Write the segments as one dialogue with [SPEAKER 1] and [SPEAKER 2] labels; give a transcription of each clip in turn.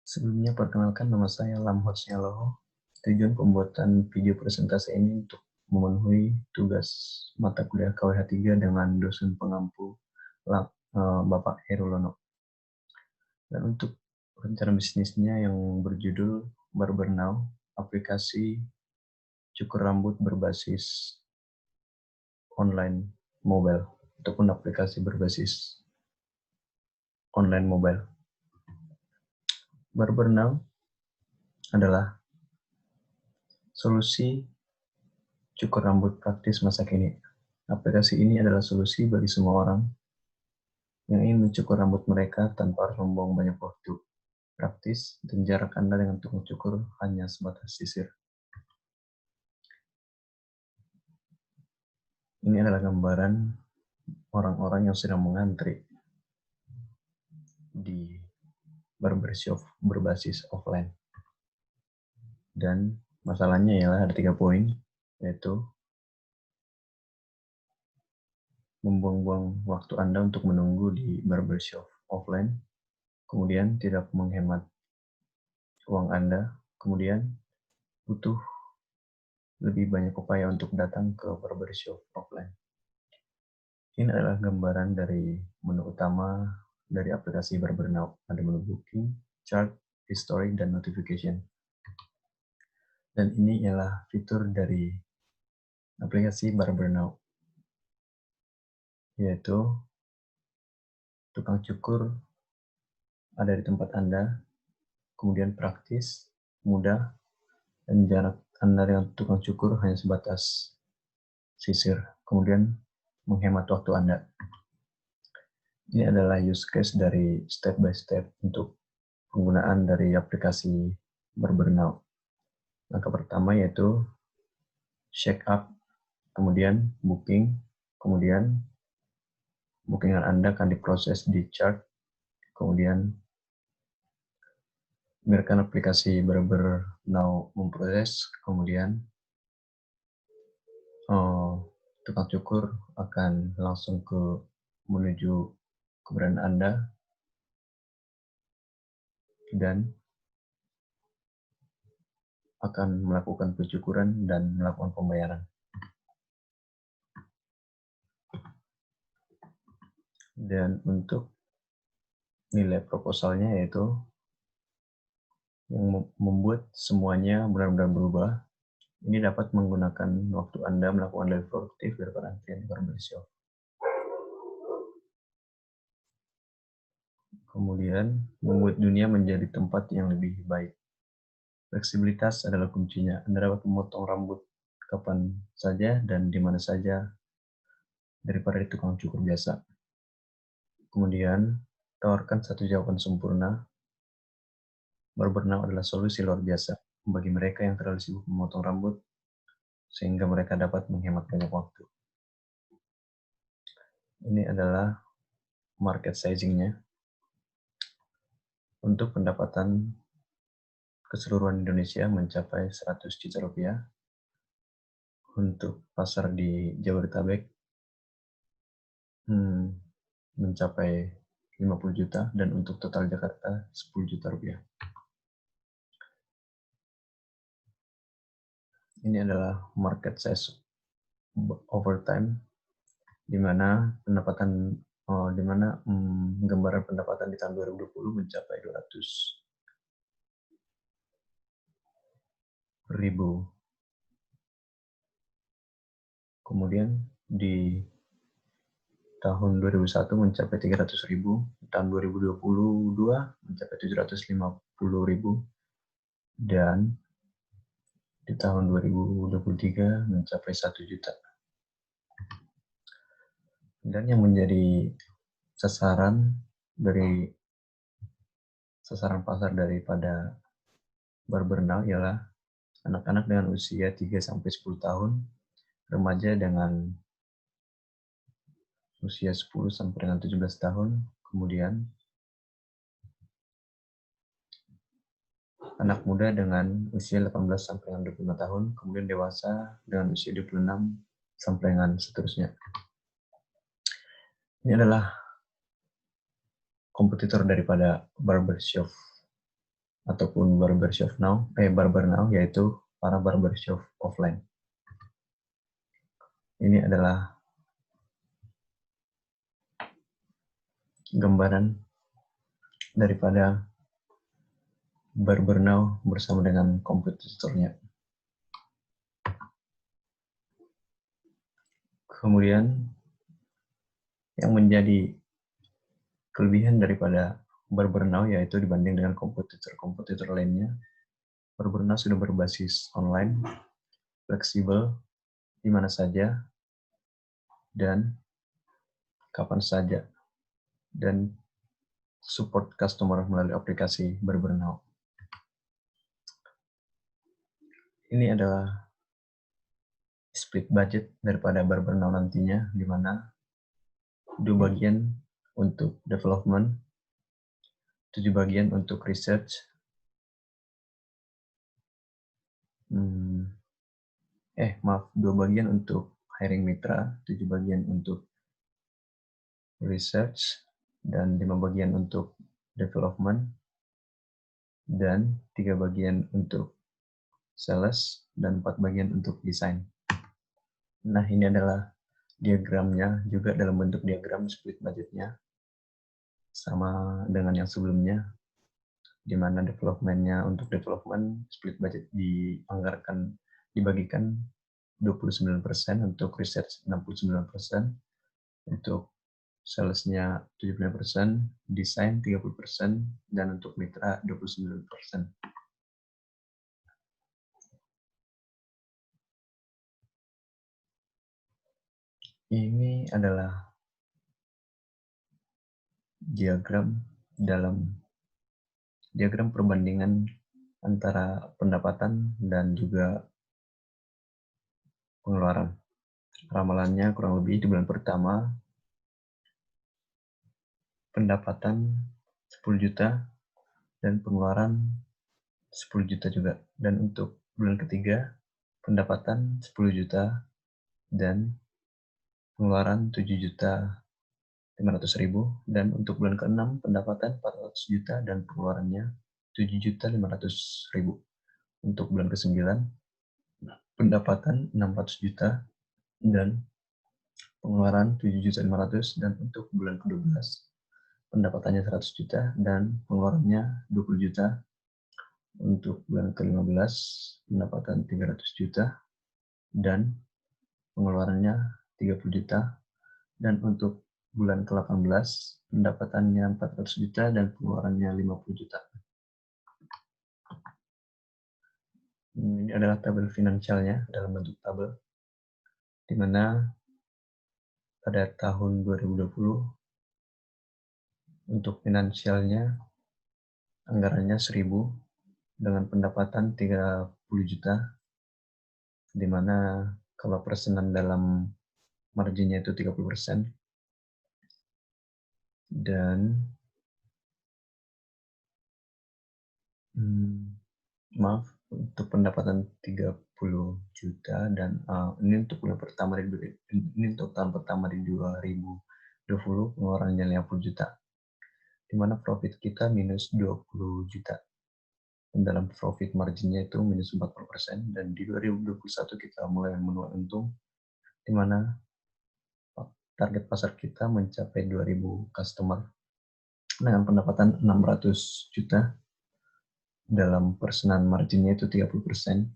[SPEAKER 1] Sebelumnya perkenalkan nama saya Lamhot Nyaloho. Tujuan pembuatan video presentasi ini untuk memenuhi tugas mata kuliah KWH 3 dengan dosen pengampu Bapak Herulono. Dan untuk rencana bisnisnya yang berjudul Barber Now, aplikasi cukur rambut berbasis online mobile ataupun aplikasi berbasis online mobile. Barber Now adalah solusi cukur rambut praktis masa kini. Aplikasi ini adalah solusi bagi semua orang yang ingin mencukur rambut mereka tanpa harus membuang banyak waktu. Praktis dan jarak Anda dengan tukang cukur hanya sebatas sisir. Ini adalah gambaran orang-orang yang sedang mengantri di barbershop berbasis offline. Dan masalahnya ialah ada 3 poin, yaitu membuang-buang waktu Anda untuk menunggu di barbershop offline, kemudian tidak menghemat uang Anda, kemudian butuh lebih banyak upaya untuk datang ke barbershop offline. Ini adalah gambaran dari menu utama dari aplikasi Barber Now. Ada menu booking, chart, history, dan notification. Dan ini ialah fitur dari aplikasi Barber Now, yaitu tukang cukur ada di tempat Anda, kemudian praktis, mudah, dan jarak Anda dengan tukang cukur hanya sebatas sisir, kemudian menghemat waktu Anda. Ini adalah use case dari step by step untuk penggunaan dari aplikasi Barber Now. Langkah pertama yaitu check up, kemudian booking, kemudian bookingan Anda akan diproses di chart, kemudian biarkan aplikasi Barber Now memproses, kemudian tukang cukur akan langsung menuju keberadaan Anda dan akan melakukan pencukuran dan melakukan pembayaran. Dan untuk nilai proposalnya yaitu yang membuat semuanya benar-benar berubah. Ini dapat menggunakan waktu Anda melakukan lebih produktif daripada antrian barbershop. Kemudian membuat dunia menjadi tempat yang lebih baik. Fleksibilitas adalah kuncinya. Anda dapat memotong rambut kapan saja dan di mana saja daripada di tukang cukur biasa. Kemudian tawarkan satu jawaban sempurna. Barber Now adalah solusi luar biasa bagi mereka yang terlalu sibuk memotong rambut sehingga mereka dapat menghemat banyak waktu. Ini adalah market sizing-nya. Untuk pendapatan keseluruhan Indonesia mencapai 100 juta rupiah. Untuk pasar di Jabodetabek mencapai 50 juta dan untuk total Jakarta 10 juta rupiah. Ini adalah market size over time, di mana gambaran pendapatan di tahun 2020 mencapai 200.000. Kemudian di tahun 2001 mencapai 300.000, tahun 2022 mencapai 750.000, dan di tahun 2023 mencapai 1 juta. Dan yang menjadi sasaran pasar daripada Barber Now ialah anak-anak dengan usia 3-10 tahun, remaja dengan usia 10-17 tahun, kemudian anak muda dengan usia 18-25 tahun, kemudian dewasa dengan usia 26 dengan seterusnya. Ini adalah kompetitor daripada barbershop ataupun barber now, yaitu para barbershop offline. Ini adalah gambaran daripada barber now bersama dengan kompetitornya. Kemudian yang menjadi kelebihan daripada barber now yaitu dibanding dengan kompetitor lainnya, barber now sudah berbasis online, fleksibel, di mana saja dan kapan saja, dan support customer melalui aplikasi barber now. Ini adalah split budget daripada barber now nantinya, di mana 2 bagian untuk development, 7 bagian untuk research, 2 bagian untuk hiring mitra, 7 bagian untuk research, dan 5 bagian untuk development, dan 3 bagian untuk sales, dan 4 bagian untuk desain. Nah, ini adalah diagramnya, juga dalam bentuk diagram split budgetnya, sama dengan yang sebelumnya, di mana development-nya untuk development split budget dibagikan 29%, untuk research 69%, untuk sales-nya 75%, desain 30%, dan untuk mitra 29%. Ini adalah diagram perbandingan antara pendapatan dan juga pengeluaran. Ramalannya kurang lebih di bulan pertama pendapatan 10 juta dan pengeluaran 10 juta juga. Dan untuk bulan ketiga pendapatan 10 juta dan pengeluaran 7.500.000, dan untuk bulan ke-6 pendapatan 400 juta dan pengeluarannya 7.500.000. Untuk bulan ke-9 pendapatan 600 juta dan pengeluaran 7.500.000, dan untuk bulan ke-12 pendapatannya 100 juta dan pengeluarannya 20 juta. Untuk bulan ke-15 pendapatan 300 juta dan pengeluarannya 30 juta. Dan untuk bulan ke-18 pendapatannya 400 juta dan pengeluarannya 50 juta. Ini adalah tabel finansialnya dalam bentuk tabel, di mana pada tahun 2020 untuk finansialnya anggarannya 1.000 dengan pendapatan 30 juta, di mana kalau persenan dalam marginnya itu 30%, dan untuk pendapatan 30 juta, dan ini untuk bulan pertama ini untuk tahun pertama di 2020 pengeluarannya 50 juta, di mana profit kita minus 20 juta. Dan dalam profit marginnya itu minus 40%, dan di 2021 kita mulai menuai untung, di mana target pasar kita mencapai 2.000 customer dengan pendapatan 600 juta, dalam persenan marginnya itu 30%,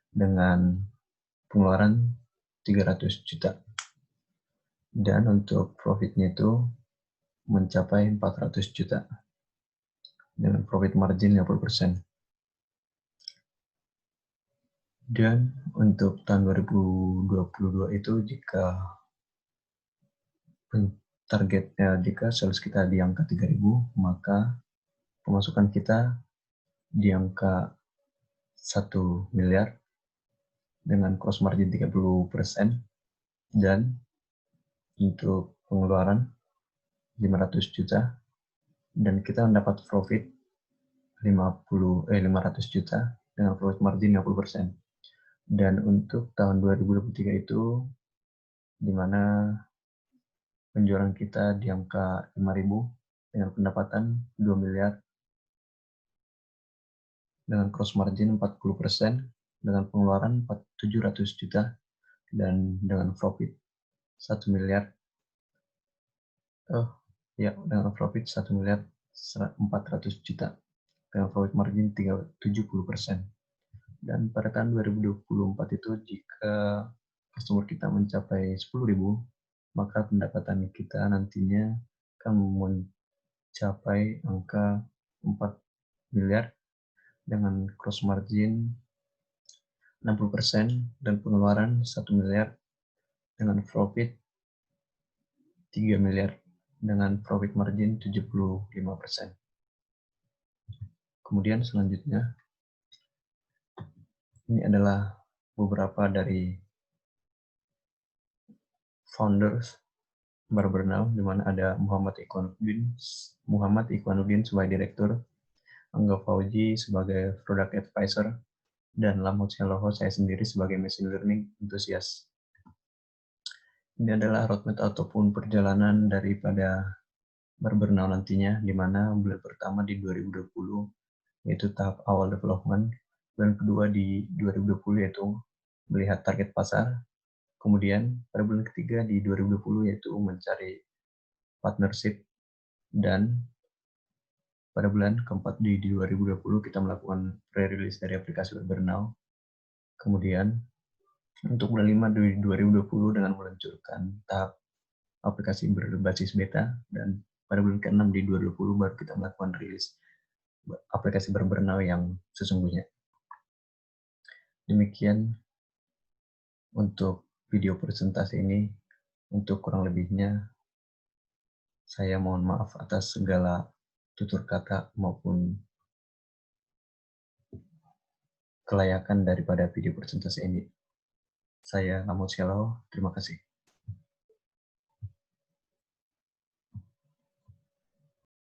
[SPEAKER 1] dengan pengeluaran 300 juta. Dan untuk profitnya itu mencapai 400 juta dengan profit margin 50%. Dan untuk tahun 2022 itu jika sales kita di angka 3.000, maka pemasukan kita di angka 1 miliar dengan gross margin 30%, dan untuk pengeluaran 500 juta, dan kita mendapat profit 500 juta dengan profit margin 50%. Dan untuk tahun 2023 itu di mana penjualan kita di angka 5.000 dengan pendapatan 2 miliar dengan gross margin 40%, dengan pengeluaran 700 juta, dan dengan profit 1 miliar, dengan profit 1 miliar 400 juta, dengan profit margin 70%. Dan pada tahun 2024 itu jika customer kita mencapai 10.000, maka pendapatan kita nantinya akan mencapai angka 4 miliar dengan gross margin 60% dan pengeluaran 1 miliar dengan profit 3 miliar dengan profit margin 75%. Kemudian selanjutnya, ini adalah beberapa dari founders Barber.Now, di mana ada Muhammad Ikhwanuddin sebagai direktur, Angga Fauji sebagai product advisor, dan Lamot Syaloho saya sendiri sebagai machine learning enthusiast. Ini adalah roadmap ataupun perjalanan daripada Barber.Now nantinya, di mana bulan pertama di 2020 yaitu tahap awal development, bulan kedua di 2020 yaitu melihat target pasar, kemudian pada bulan ketiga di 2020 yaitu mencari partnership, dan pada bulan keempat di 2020 kita melakukan pre-release dari aplikasi Barber.Now. Kemudian untuk bulan 5 di 2020 dengan meluncurkan tahap aplikasi berbasis beta, dan pada bulan ke-6 di 2020 baru kita melakukan rilis aplikasi Barber.Now yang sesungguhnya. Demikian untuk video presentasi ini. Untuk kurang lebihnya, saya mohon maaf atas segala tutur kata maupun kelayakan daripada video presentasi ini. Saya Lamot Syaloho, terima kasih.